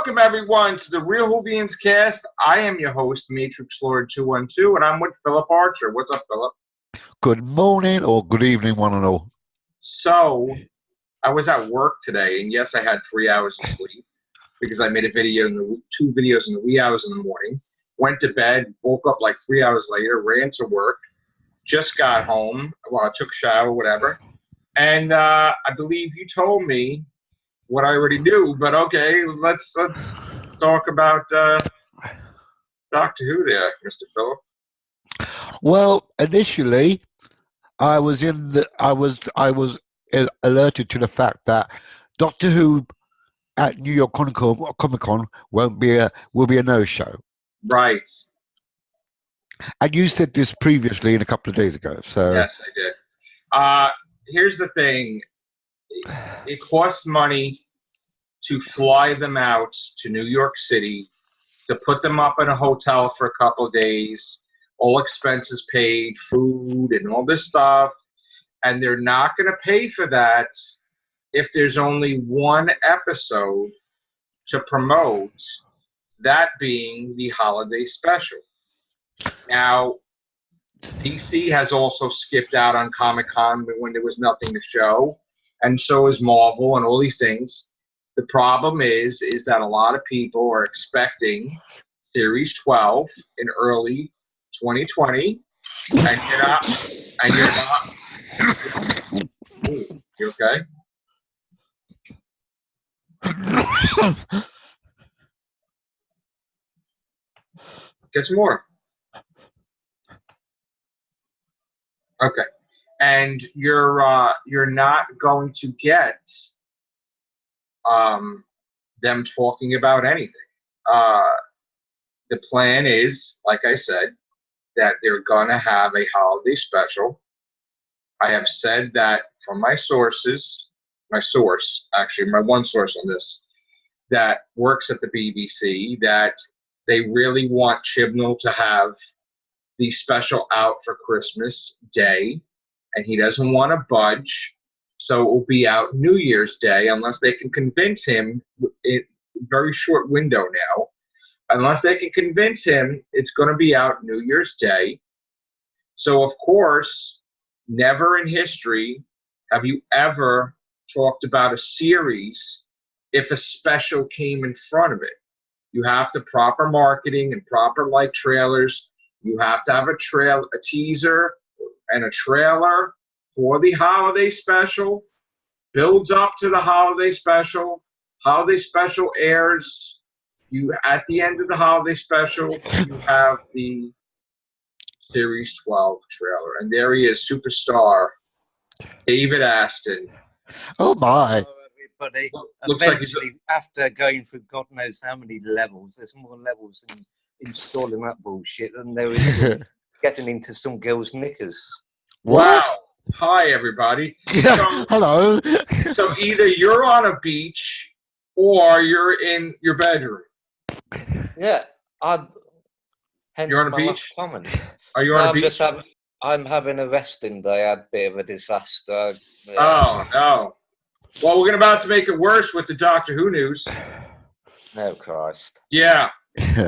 Welcome, everyone, to the Real Whovians cast. I am your host, Matrix Lord 212, and I'm with Phillip Archer. What's up, Phillip? Good morning or good evening, one and all. So, I was at work today, and yes, I had 3 hours of sleep because I made a video, two videos in the wee hours in the morning. Went to bed, woke up like 3 hours later, ran to work, just got home. Well, I took a shower, whatever. And I believe you told me what I already knew, but okay, let's talk about Doctor Who there, Mr. Phillip. Well, initially, I was alerted to the fact that Doctor Who at New York Comic Con will be a no-show. Right. And you said this previously in a couple of days ago. So yes, I did. Here's the thing: it costs money to fly them out to New York City, to put them up in a hotel for a couple of days, all expenses paid, food, and all this stuff. And they're not going to pay for that if there's only one episode to promote, that being the holiday special. Now, DC has also skipped out on Comic-Con when there was nothing to show, and so is Marvel and all these things. The problem is that a lot of people are expecting Series 12 in early 2020, and you're not. Ooh, you okay? Get some more. Okay, and you're not going to get them talking about anything. The plan is, like I said, that they're gonna have a holiday special. I have said that from my sources, my one source on this, that works at the BBC, that they really want Chibnall to have the special out for Christmas Day, and he doesn't want to budge, so it will be out New Year's Day unless they can convince him, in very short window now, unless they can convince him it's going to be out New Year's Day. So, of course, never in history have you ever talked about a series if a special came in front of it. You have to proper marketing and proper trailers. You have to have a teaser and a trailer for the holiday special. Builds up to the holiday special. Holiday special airs. You at the end of the holiday special, you have the Series 12 trailer, and there he is, superstar David Aston. Oh my! Hello, everybody. Looks Eventually, after going through God knows how many levels, there's more levels in installing that bullshit than there is in getting into some girl's knickers. Wow! Hi, everybody. So, hello. So either you're on a beach or you're in your bedroom. Yeah, hence You're on a my beach? last comment. Are you on a beach? I'm having a resting day. I had a bit of a disaster. Oh no! Well, we're about to make it worse with the Doctor Who news. Oh Christ! Yeah,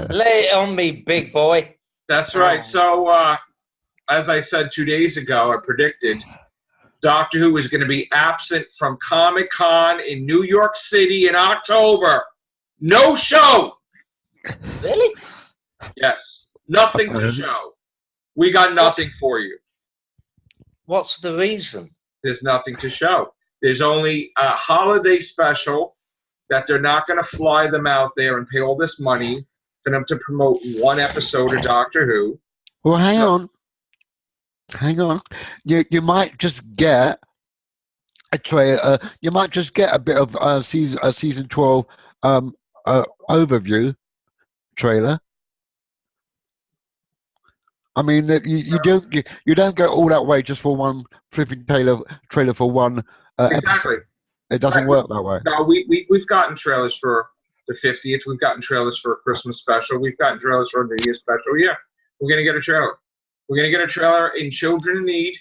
lay it on me, big boy. that's right. So, as I said 2 days ago, I predicted Doctor Who is going to be absent from Comic-Con in New York City in October. No show. Really? Yes, nothing to show. We got nothing for you. What's the reason? There's nothing to show. There's only a holiday special that they're not going to fly them out there and pay all this money for them to promote one episode of Doctor Who. Well, hang on. You might just get a trailer. You might just get a bit of season 12 overview trailer. I mean, you don't go all that way just for one flipping trailer for one Exactly. episode. It doesn't work that way. No, we've gotten trailers for the 50th. We've gotten trailers for a Christmas special. We've gotten trailers for a New Year's special. Yeah, we're going to get a trailer. We're going to get a trailer in Children in Need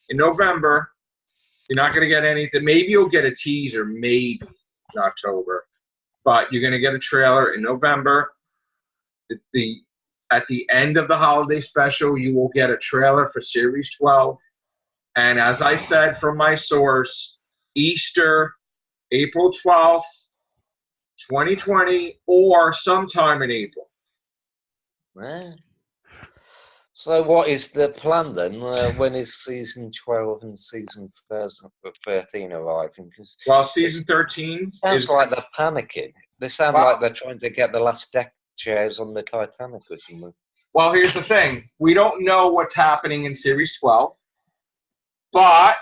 in November. You're not going to get anything. Maybe you'll get a teaser, maybe in October. but you're going to get a trailer in November. At the end of the holiday special, you will get a trailer for Series 12. And as I said from my source, Easter, April 12th, 2020, or sometime in April. Yeah. So what is the plan then? When is season 12 and season 13 arriving? Well, season 13 sounds is like they're panicking. They sound like they're trying to get the last deck chairs on the Titanic or something. Well, here's the thing. We don't know what's happening in Series 12, but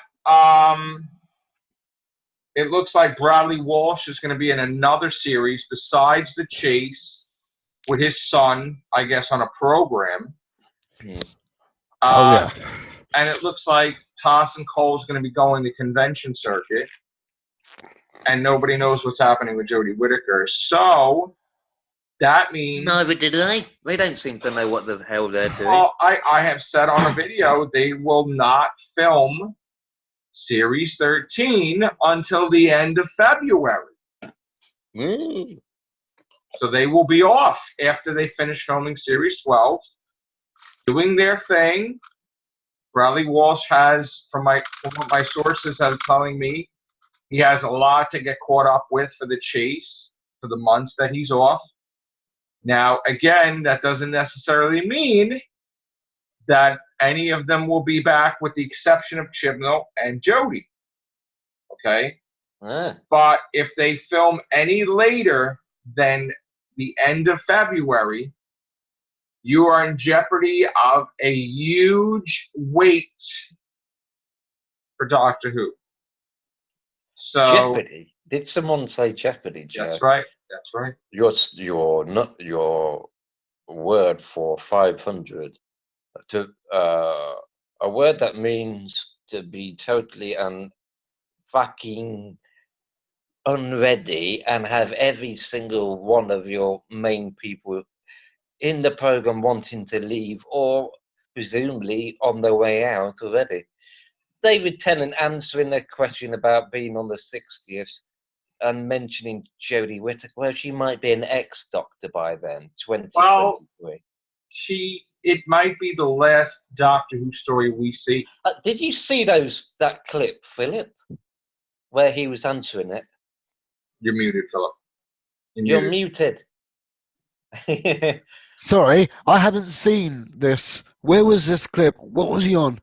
it looks like Bradley Walsh is going to be in another series besides The Chase with his son, I guess, on a program. Oh, yeah. And it looks like Toss and Cole is going to be going the convention circuit, and nobody knows what's happening with Jodie Whittaker. So that means neither do they. They don't seem to know what the hell they're doing. Well, I have said on a video they will not film Series 13 until the end of February. So they will be off after they finish filming Series 12, doing their thing. Bradley Walsh has, from what my sources have telling me, he has a lot to get caught up with for The Chase for the months that he's off. Now, again, that doesn't necessarily mean that any of them will be back with the exception of Chibnall and Jodie. Okay? But if they film any later than the end of February, you are in jeopardy of a huge wait for Doctor Who. So Jeopardy? Did someone say Jeopardy, Joe? That's right. That's right. Your word for 500 to a word that means to be totally and fucking unready and have every single one of your main people in the program wanting to leave or presumably on their way out already. David Tennant answering a question about being on the 60th and mentioning Jodie Whittaker. Well, she might be an ex-Doctor by then, 2023. Well, it might be the last Doctor Who story we see. Did you see that clip, Philip, where he was answering it? You're muted, Philip. You're muted. Sorry, I haven't seen this. Where was this clip? What was he on?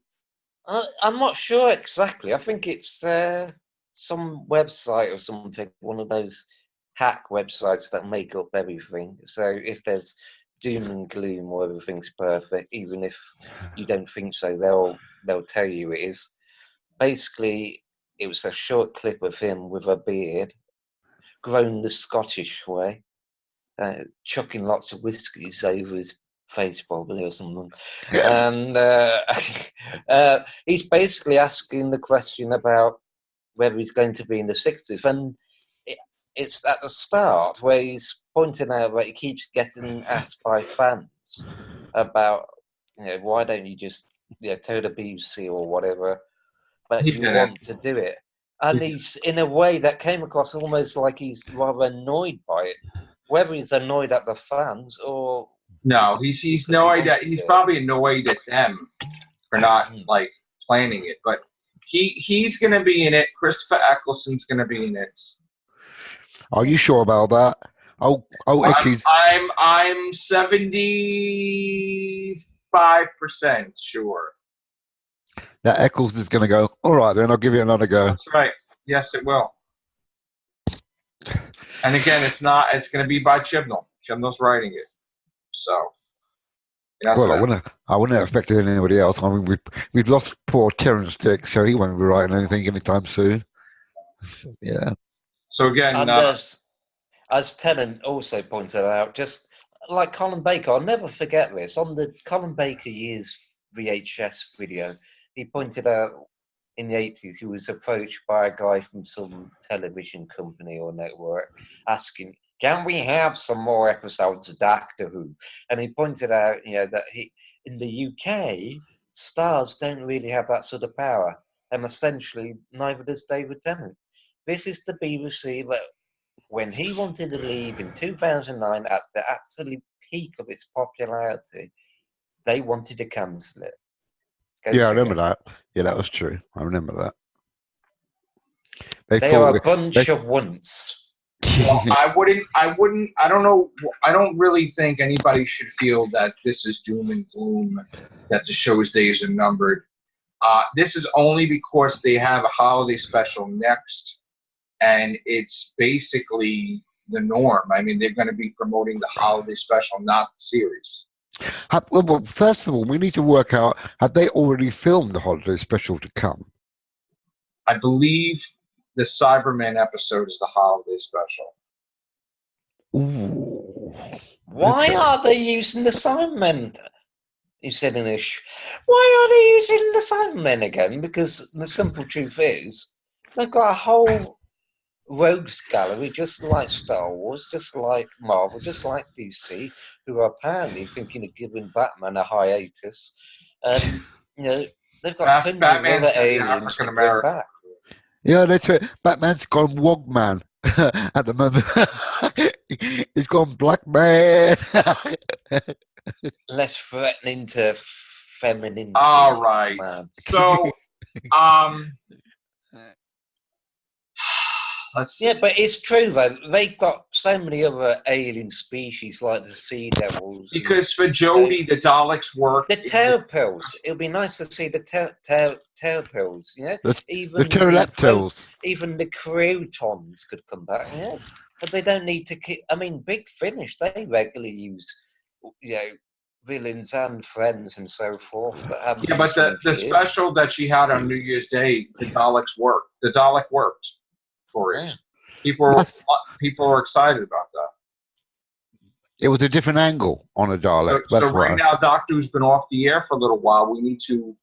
I'm not sure exactly. I think it's some website or something, one of those hack websites that make up everything. So if there's doom and gloom or everything's perfect, even if you don't think so, they'll tell you it is. Basically, it was a short clip of him with a beard, grown the Scottish way, chucking lots of whiskies over his face probably or something. And he's basically asking the question about whether he's going to be in the 60s. And it's at the start where he's pointing out that he keeps getting asked by fans about, why don't you just tell the BBC or whatever that you want to do it. And he's in a way that came across almost like he's rather annoyed by it. Whether he's annoyed at the fans or no, he's annoyed at he's probably annoyed at them for not like planning it. But he's gonna be in it. Christopher Eccleston's gonna be in it. Are you sure about that? I'm 75% sure. That Eccles is going to go, all right, then I'll give you another go. That's right. Yes, it will. And again, it's going to be by Chibnall. Chibnall's writing it. So. Well, I wouldn't have expected anybody else. I mean, we've lost poor Terrence Dick, so he won't be writing anything anytime soon. Yeah. So again, and as Tennant also pointed out, just like Colin Baker, I'll never forget this. On the Colin Baker Years VHS video, he pointed out in the 80s he was approached by a guy from some television company or network asking, can we have some more episodes of Doctor Who? And he pointed out, that in the UK, stars don't really have that sort of power. And essentially, neither does David Tennant. This is the BBC that when he wanted to leave in 2009 at the absolute peak of its popularity, they wanted to cancel it. Yeah, I remember that. Yeah, that was true. I remember that. They are a bunch of wunts. Well, I don't know. I don't really think anybody should feel that this is doom and gloom, that the show's days are numbered. This is only because they have a holiday special next, and it's basically the norm. I mean, they're going to be promoting the holiday special, not the series. Well, first of all, we need to work out, have they already filmed the holiday special to come? I believe the Cybermen episode is the holiday special. Ooh. Why Okay. are they using the Cybermen? He said in Ish. Why are they using the Cybermen again? Because the simple truth is, they've got a whole rogues gallery, just like Star Wars, just like Marvel, just like DC, who are apparently thinking of giving Batman a hiatus. And, you know, they've got tons of Batman's other gonna be aliens African to bring American. back. Yeah, that's right. Batman's gone Wogman at the moment. He's gone Black Man. Less threatening to femininity. All right. Man. So, let's see. Yeah, but it's true though. They've got so many other alien species like the Sea Devils. Because for Jodie, the Daleks work. The Terrapils. It'll be nice to see the Terrapils. You know, The pterodactyls. even the Croutons could come back. Yeah, but they don't need to keep. I mean, Big Finish. They regularly use, you know, villains and friends and so forth. That haven't Yeah, been but seen for the years. special that she had on New Year's Day, the Daleks worked. The Dalek worked for it. Yeah. People are excited about that. It was a different angle on a Dalek. So right now, Doctor Who's been off the air for a little while. We need to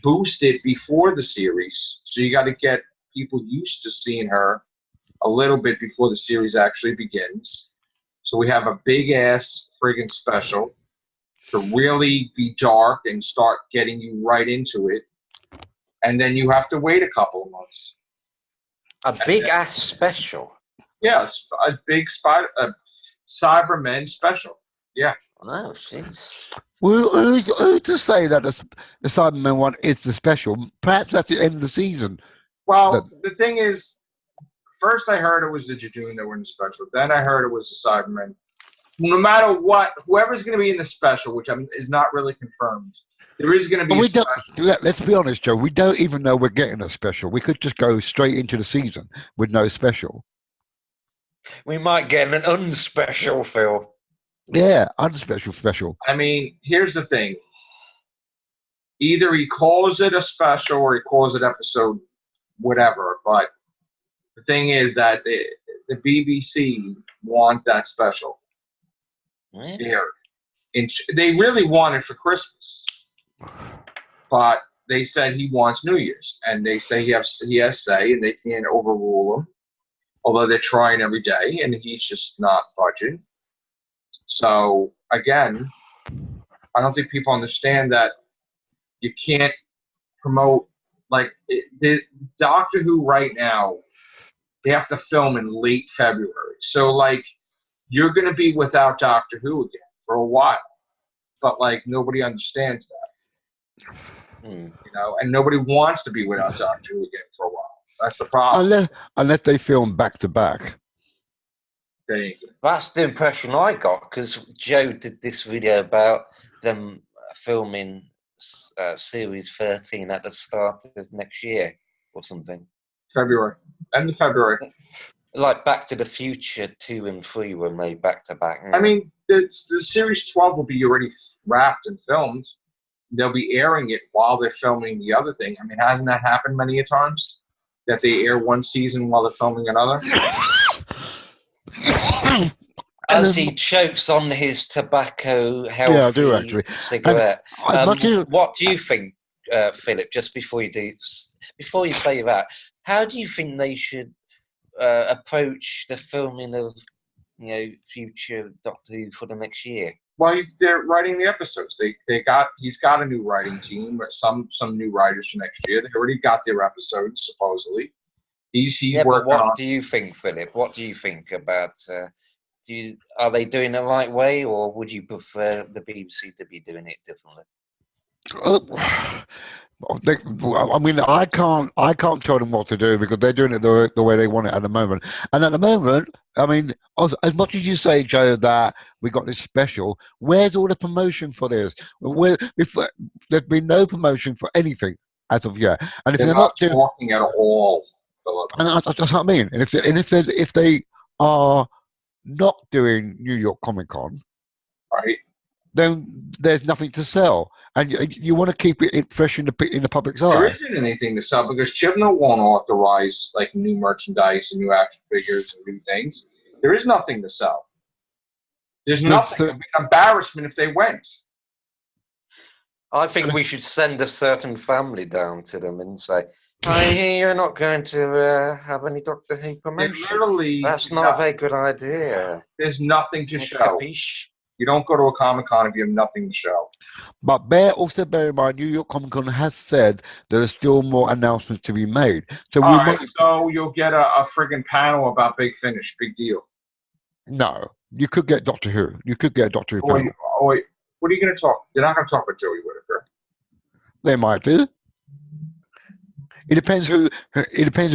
boost it before the series. So you got to get people used to seeing her a little bit before the series actually begins. So we have a big ass friggin' special to really be dark and start getting you right into it. And then you have to wait a couple of months. A big ass special. Yes, a big Cybermen special. Yeah. Oh, jeez. Well, who's to say that the Cybermen one is the special? Perhaps that's the end of the season. Well, the thing is, first I heard it was the Jejune that were in the special. Then I heard it was the Cybermen. No matter what, whoever's going to be in the special, which is not really confirmed, there is going to be a special. Let's be honest, Joe. We don't even know we're getting a special. We could just go straight into the season with no special. We might get an unspecial, Phil. Yeah, unspecial special. I mean, here's the thing. Either he calls it a special or he calls it episode whatever. But the thing is that the BBC want that special. Yeah. They really want it for Christmas. But they said he wants New Year's. And they say he has say, and they can't overrule him. Although they're trying every day, and he's just not budging. So, again, I don't think people understand that you can't promote, like, the Doctor Who right now, they have to film in late February. So, like, you're going to be without Doctor Who again for a while. But, like, nobody understands that. You know, and nobody wants to be without Doctor Who again for a while. That's the problem. Unless they film back to back. That's the impression I got, because Joe did this video about them filming series 13 at the start of next year or something. February. End of February. Like Back to the Future 2 and 3 were made back to back. I mean, the series 12 will be already wrapped and filmed. They'll be airing it while they're filming the other thing. I mean, hasn't that happened many a times? That they air one season while they're filming another? As he chokes on his tobacco healthy cigarette. What do you think, Philip, just before you say that, how do you think they should approach the filming of, you know, future Doctor Who for the next year? Well, they're writing the episodes. He's got a new writing team, some new writers for next year. They already got their episodes supposedly. He's Yeah, but working what on. do you think, Philip? What do you think about? Are they doing it the right way, or would you prefer the BBC to be doing it differently? I mean, I can't tell them what to do because they're doing it the way they want it at the moment. And at the moment, I mean, as much as you say, Joe, that we got this special, where's all the promotion for this? If there's been no promotion for anything as of yet, and if They're they're not not doing, talking at all, Philip. and that's what I mean. And if they are not doing New York Comic Con, Right? then there's nothing to sell, and you want to keep it fresh in the public's There eye. isn't anything to sell because Chibnall won't authorize like new merchandise and new action figures and new things. There is nothing to sell. There's nothing. It'd be an embarrassment if they went. I think we should send a certain family down to them and say, I hear you're not going to have any Doctor Who promotion. That's not a very good idea. There's nothing to show. Capiche? You don't go to a Comic-Con if you have nothing to show. But also bear in mind, New York Comic Con has said there are still more announcements to be made. So All right, so you'll get a friggin' panel about Big Finish. Big deal. No, you could get Doctor Who. You could get a Doctor Who panel. Wait. What are you going to talk? They're not going to talk about Joey Whittaker. They might do. It depends who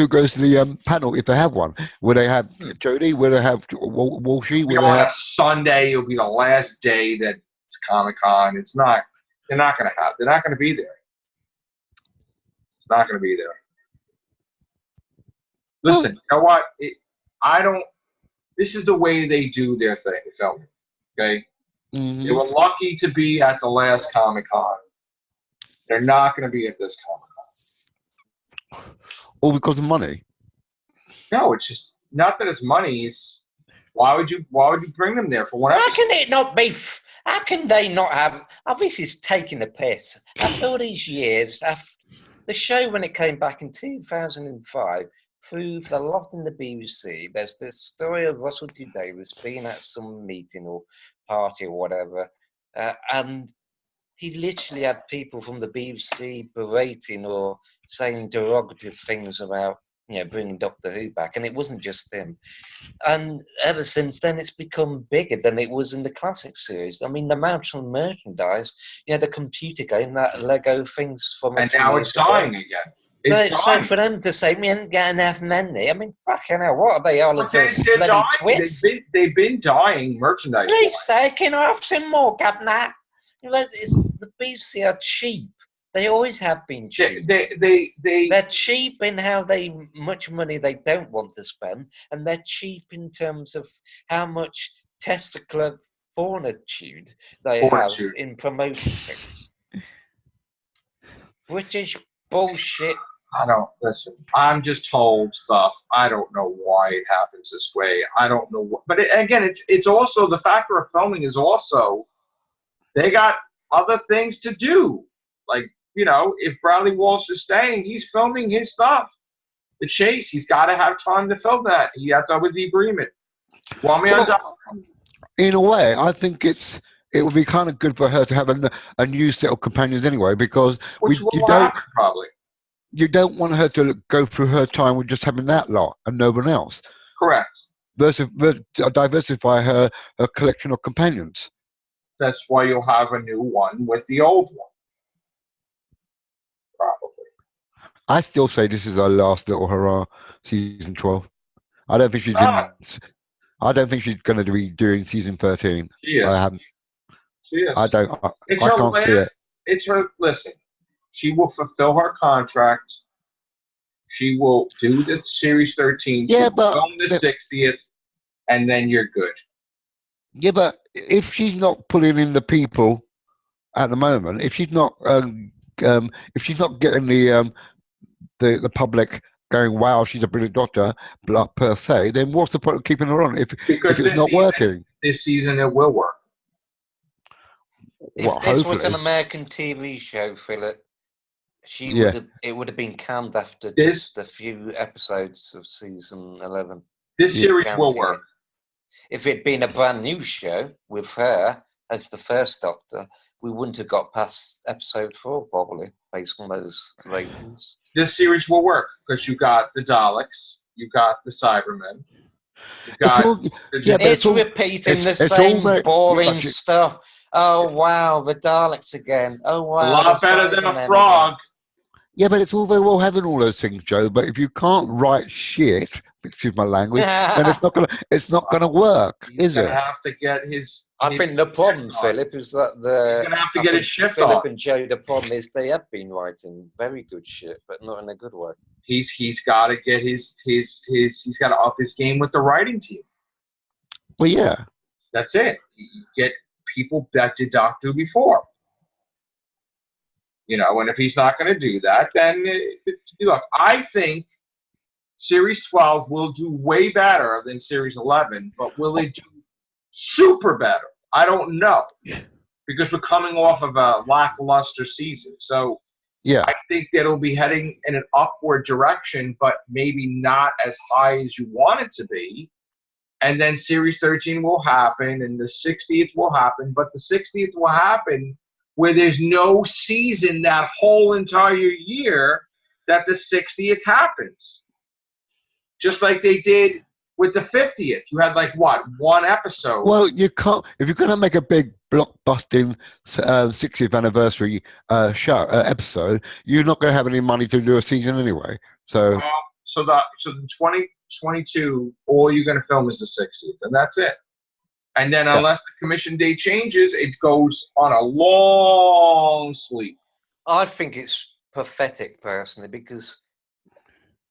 goes to the panel if they have one. Will they have Jodie? Will they have Walshy? Will they On have a Sunday, it'll be the last day that it's Comic-Con. It's not. They're not going to have. They're not going to be there. It's not going to be there. Listen, you know what? I don't. This is the way they do their thing. Filming. Okay. Mm-hmm. They were lucky to be at the last Comic-Con. They're not going to be at this Comic-Con. All because of money? No, it's just not that it's money. It's why would you bring them there for one episode? How can it not be? How can they not have? Obviously, it's taking the piss. After all these years, the show when it came back in 2005 proved a lot in the BBC. There's this story of Russell T Davies being at some meeting or party or whatever, and he literally had people from the BBC berating or saying derogative things about, bringing Doctor Who back, and it wasn't just him. And ever since then, it's become bigger than it was in the classic series. I mean, the amount of merchandise, the computer game, that Lego things from. And now it's dying again. So for them to say we didn't get enough money, I mean, fucking hell, what are they all of those bloody twits? They've been dying merchandise. Please, can I have some more, Governor? The BBC are cheap. They always have been cheap. They're cheap in how much money they don't want to spend, and they're cheap in terms of how much testicular fortitude they have in promoting things. British bullshit. I don't listen. I'm just told stuff. I don't know why it happens this way. I don't know what. But again, it's also the factor of filming is also they got other things to do. Like, if Bradley Walsh is staying, he's filming his stuff. The Chase, he's got to have time to film that. That was the agreement. In a way, I think it would be kind of good for her to have a new set of companions anyway, because you don't want her to go through her time with just having that lot and no one else. Correct. Diversify her collection of companions. That's why you'll have a new one with the old one. Probably. I still say this is our last little hurrah, season 12. I don't think she's going to be doing season 13. She is. She is. I can't see it. It's her. Listen, she will fulfill her contract. She will do the series 13. Yeah, but film the 60th, and then you're good. Yeah, but if she's not pulling in the people at the moment, if she's not getting the public going, wow, she's a brilliant doctor, per se, then what's the point of keeping her on if it's not working? This season it will work. If this was an American TV show, Philip, it would have been canned after just a few episodes of season 11. This series will work. If it'd been a brand new show with her as the first Doctor, we wouldn't have got past episode 4 probably, based on those ratings. This series will work because you got the Daleks, you got the Cybermen, you It's got all, yeah, but It's all, repeating the it's all same very, boring but stuff. Oh wow, the Daleks again. Oh wow, a lot the better than a Cybermen frog. again. yeah, but it's all very well having all those things, Joe. But if you can't write shit, excuse my language, then it's not gonna work, He's is gonna it? have to get his. I his think the problem, shift on. Philip, is that He's gonna have to I get think his shift Philip on. and Joe, the problem is they have been writing very good shit, but not in a good way. He's got to get his he's got to up his game with the writing team. Well, yeah. That's it. You get people that did Doctor Who before. You know, and if he's not going to do that, then look, I think Series 12 will do way better than Series 11, but will it do super better? I don't know, because we're coming off of a lackluster season. So Yeah. I think that it'll be heading in an upward direction, but maybe not as high as you want it to be. And then Series 13 will happen, and the 60th will happen, but the 60th will happen where there's no season that whole entire year that the 60th happens. Just like they did with the 50th. You had like, what, one episode? Well, you can't, if you're going to make a big blockbusting 60th anniversary episode, you're not going to have any money to do a season anyway. So So the 2022, all you're going to film is the 60th, and that's it. And then unless the commission date changes, it goes on a long sleep. I think it's pathetic, personally, because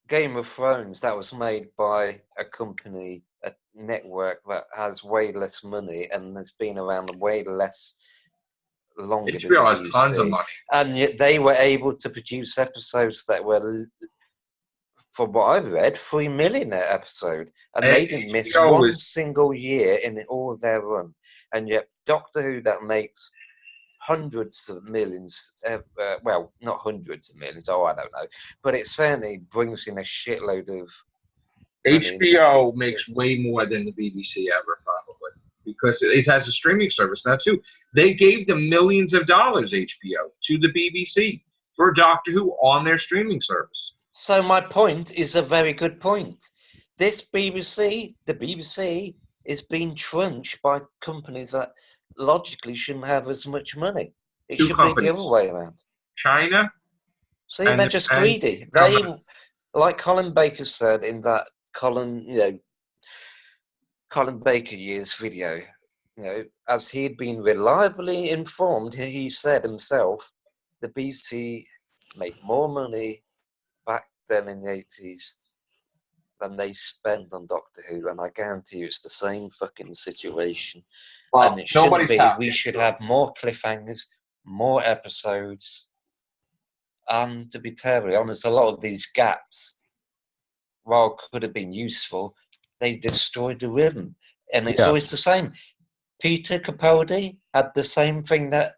Game of Thrones, that was made by a company, a network that has way less money and has been around way longer than HBO has the tons of BBC, money. and yet they were able to produce episodes that were, from what I've read, 3 million an episode, and they didn't miss one single year in all of their run. And yet Doctor Who, that makes hundreds of millions, well, not hundreds of millions, oh, I don't know, but it certainly brings in a shitload of money. HBO makes way more than the BBC ever, probably, because it has a streaming service now too. They gave them millions of dollars, HBO, to the BBC for Doctor Who on their streaming service. So my point is a very good point. This BBC, the BBC, is being trunched by companies that logically shouldn't have as much money. It should be the other way around. China. See, they're just greedy. They, like Colin Baker said in that Colin Baker year's video, as he had been reliably informed, he said himself, the BBC made more money back then in the 80s than they spend on Doctor Who, and I guarantee you it's the same fucking situation. Well, and it shouldn't be. We should have more cliffhangers, more episodes, and to be terribly honest, a lot of these gaps, while could have been useful, they destroyed the rhythm. And it's always the same. Peter Capaldi had the same thing that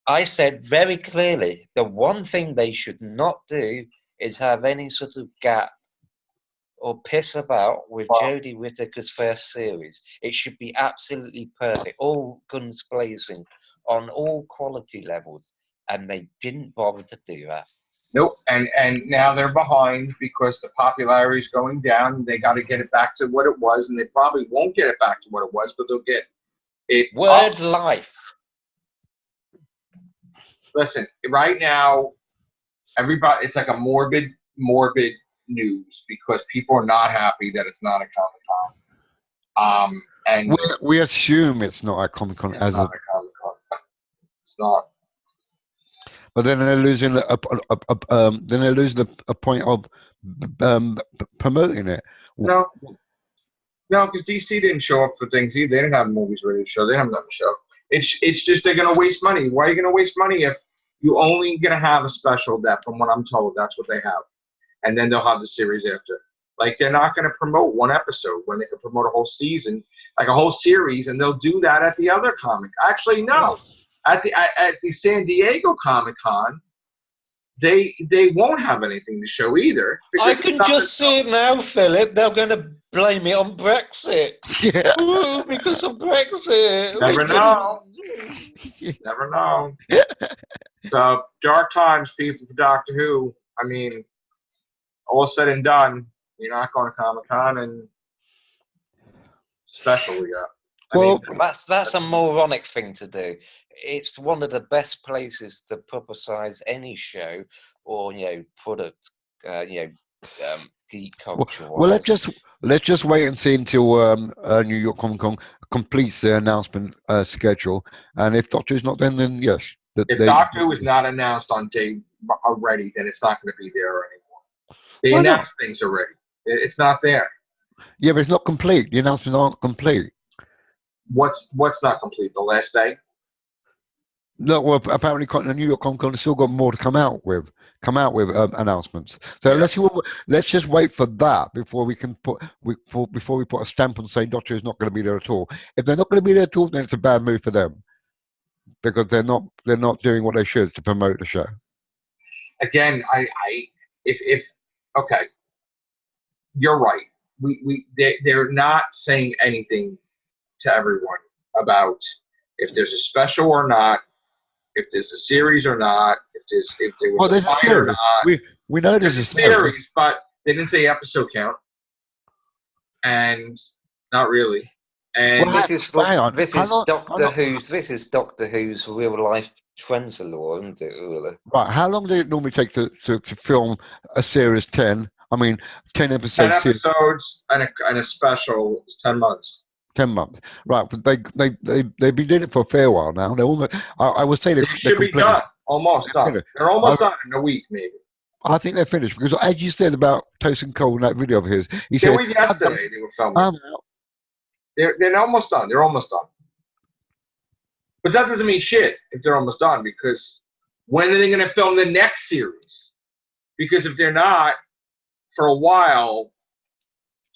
I said very clearly. The one thing they should not do is have any sort of gap or piss about with Jodie Whittaker's first series. It should be absolutely perfect, all guns blazing on all quality levels, and they didn't bother to do that. Nope, and now they're behind because the popularity is going down. They got to get it back to what it was, and they probably won't get it back to what it was, but they'll get it. Word life. Listen, right now, everybody, it's like a morbid news because people are not happy that it's not a Comic-Con. And we assume it's not a Comic-Con as not a Comic-Con. It's not. But then they're losing a point of promoting it. No, because DC didn't show up for things either. They didn't have movies ready to show. They haven't done a show. It's just they're going to waste money. Why are you going to waste money if you're only going to have a special that, from what I'm told, that's what they have. And then they'll have the series after. Like, they're not going to promote one episode when they can promote a whole season, like a whole series, and they'll do that at the other comic. Actually, no. At the San Diego Comic-Con, they won't have anything to show either. I can just see it now, Philip. They're going to blame it on Brexit. Yeah. Ooh, because of Brexit. Never know. Never know. So dark times, people, for Doctor Who. I mean, all said and done, you're not going to Comic-Con, and special we got. Well, That's a moronic thing to do. It's one of the best places to publicize any show or product, geek culture wise. well, let's just wait and see until New York Comic Con completes their announcement schedule, and if Doctor Who's not then yes. If Doctor Who is not announced on day already, then it's not going to be there anymore. They Why not? announced things already. It's not there. Yeah, but it's not complete. The announcements aren't complete. What's not complete? The last day? No, well, apparently the New York Comic Con has still got more to come out with announcements. So Yeah. let's just wait for that before we can before we put a stamp on saying Doctor is not going to be there at all. If they're not going to be there at all, then it's a bad move for them because they're not doing what they should to promote the show. Again, if okay, you're right. They're not saying anything to everyone about if there's a special or not, if there's a series or not, if there was There's a a fight or series. not. We know there's a series, but they didn't say episode count, and not really. And Well, This is hang on. this How is long- Doctor Who's real life Trenzalore, isn't it? Really? Right, how long does it normally take to film a series 10? I mean, 10 10 episodes. episodes and a special is 10 months. 10 months, right? But they've been doing it for a fair while now. They're almost. I would say They should be done, almost done. finished. They're almost done in a week, maybe. I think they're finished because, as you said about Tosin Cole in that video of his, he They said, were yesterday. They were filming. "I'm out." They're almost done. They're almost done. But that doesn't mean shit if they're almost done, because when are they going to film the next series? Because if they're not, for a while,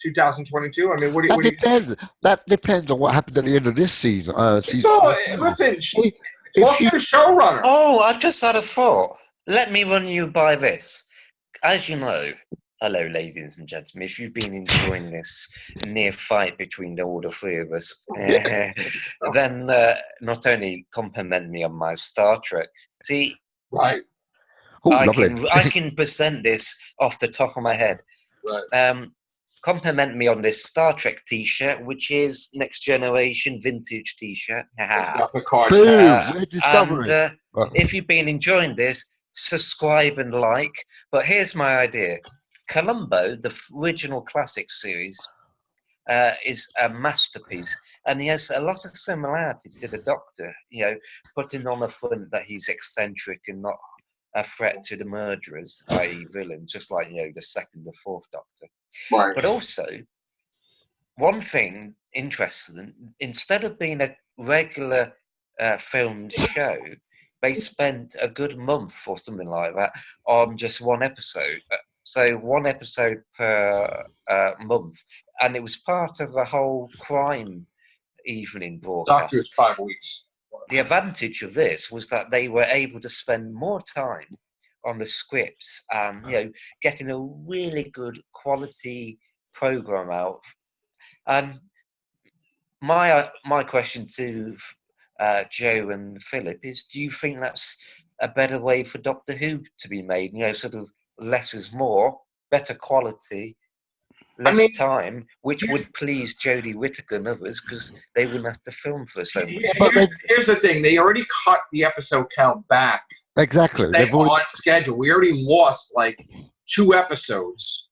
2022. I mean, what do you? Depends. That depends on what happened at the end of this season. Listen, If talk to the showrunner. Oh, I've just had a thought. Let me run you by this. As you know, hello, ladies and gentlemen, if you've been enjoying this near fight between all the three of us, then not only compliment me on my Star Trek. See, Right. I can present this off the top of my head. Right. Compliment me on this Star Trek T-shirt, which is Next Generation vintage T-shirt. If you've been enjoying this, subscribe and like. But here's my idea: Columbo, the original classic series, is a masterpiece, and he has a lot of similarity to the Doctor. Putting on the front that he's eccentric and not a threat to the murderers, i.e. villains, just like the second or fourth Doctor. Right. But also, one thing interesting, instead of being a regular filmed show, they spent a good month or something like that on just one episode. So one episode per month, and it was part of a whole crime evening broadcast. Doctor was 5 weeks. The advantage of this was that they were able to spend more time on the scripts and getting a really good quality program out. And my question to Joe and Philip is: do you think that's a better way for Doctor Who to be made? Sort of less is more, better quality, less time, which would please Jodie Whittaker and others because they wouldn't have to film for so much. Here's the thing: they already cut the episode count back. Exactly. They've on schedule. We already lost like 2 episodes.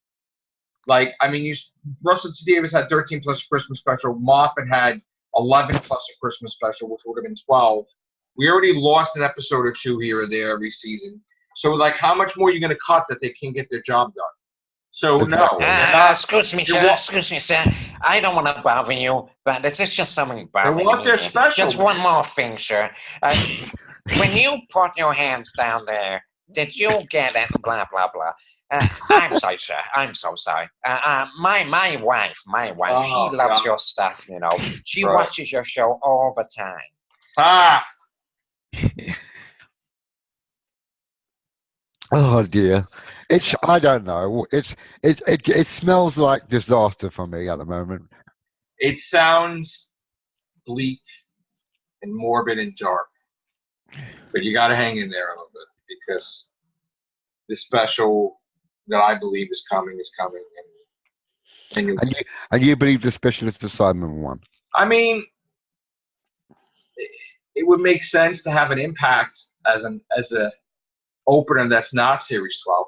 Russell T Davies had 13 plus a Christmas special. Moffat had 11 plus a Christmas special, which would have been 12. We already lost an episode or 2 here or there every season. So, how much more are you going to cut that they can't get their job done? So, exactly. Excuse me, sir. I don't want to bother you, but this is just something bothering me. Just one more thing, sir. When you put your hands down there, did you get it? Blah, blah, blah. I'm sorry, sir. I'm so sorry. My wife, she loves your stuff, She watches your show all the time. Oh dear. It's I don't know. It smells like disaster for me at the moment. It sounds bleak and morbid and dark, but you got to hang in there a little bit because the special that I believe is coming, and you, And you believe the specialist assignment one? I mean, it would make sense to have an impact as a opener that's not Series 12.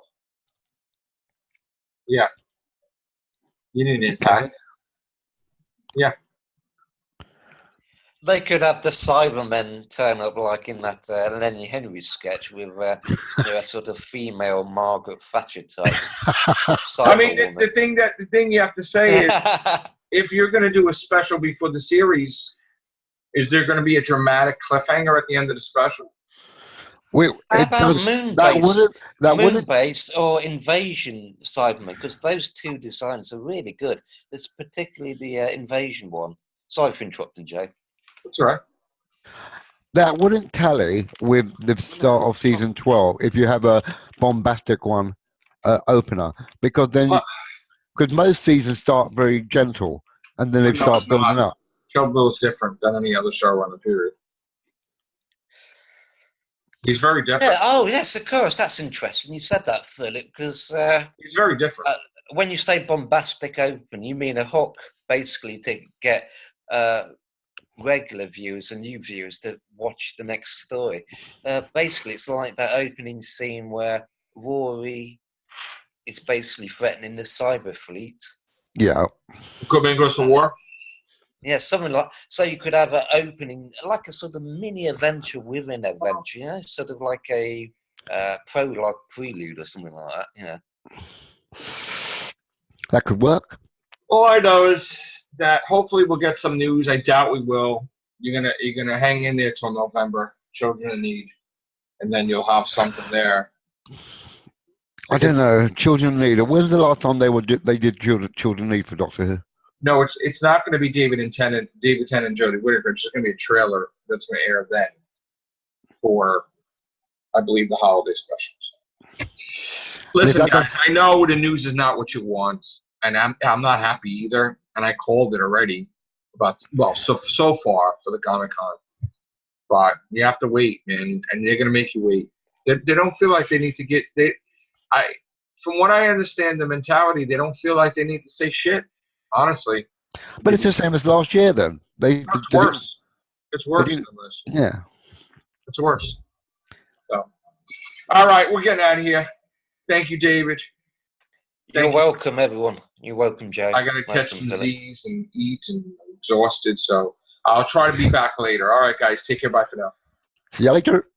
Yeah, you need an impact. Okay. Yeah. They could have the Cybermen turn up like in that Lenny Henry sketch with a sort of female Margaret Thatcher type. I mean, the thing you have to say is, if you're going to do a special before the series, is there going to be a dramatic cliffhanger at the end of the special? How about Moonbase or Invasion Cybermen? Because those two designs are really good. It's particularly the Invasion one. Sorry for interrupting, Jay. That's all right. That wouldn't tally with the start of season 12 if you have a bombastic one opener, because then because most seasons start very gentle and then they start building up. Chernobyl is different than any other show on the period. He's very different. Yeah, oh yes, of course. That's interesting. You said that, Philip, because he's very different. When you say bombastic open, you mean a hook, basically, to get regular viewers and new viewers to watch the next story. Basically, it's like that opening scene where Rory is basically threatening the cyber fleet. Yeah. Equipment goes to war. Yeah, something like so. You could have an opening, like a sort of mini adventure within adventure, you know, sort of like a prologue prelude or something like that. You know, that could work. All I know is that hopefully we'll get some news. I doubt we will. You're gonna hang in there till November. Children in Need, and then you'll have something there. I don't know. Children in Need. When's the last time they did Children in Need for Doctor Who? No, it's not going to be David Tennant and Jodie Whittaker. It's just going to be a trailer that's going to air then for, I believe, the holiday specials. Listen, guys, I know the news is not what you want, and I'm not happy either. And I called it already so far for the Comic-Con, but you have to wait, man, and they're going to make you wait. They don't feel like they need to get from what I understand, the mentality, they don't feel like they need to say shit. Honestly, but it's the same as last year. Then it's worse. It's worse than this. Yeah, it's worse. So, all right, we're getting out of here. Thank you, David. You're welcome, everyone. You're welcome, Joe. I gotta catch some Z's and eat, and I'm exhausted. So I'll try to be back later. All right, guys, take care. Bye for now. See you later.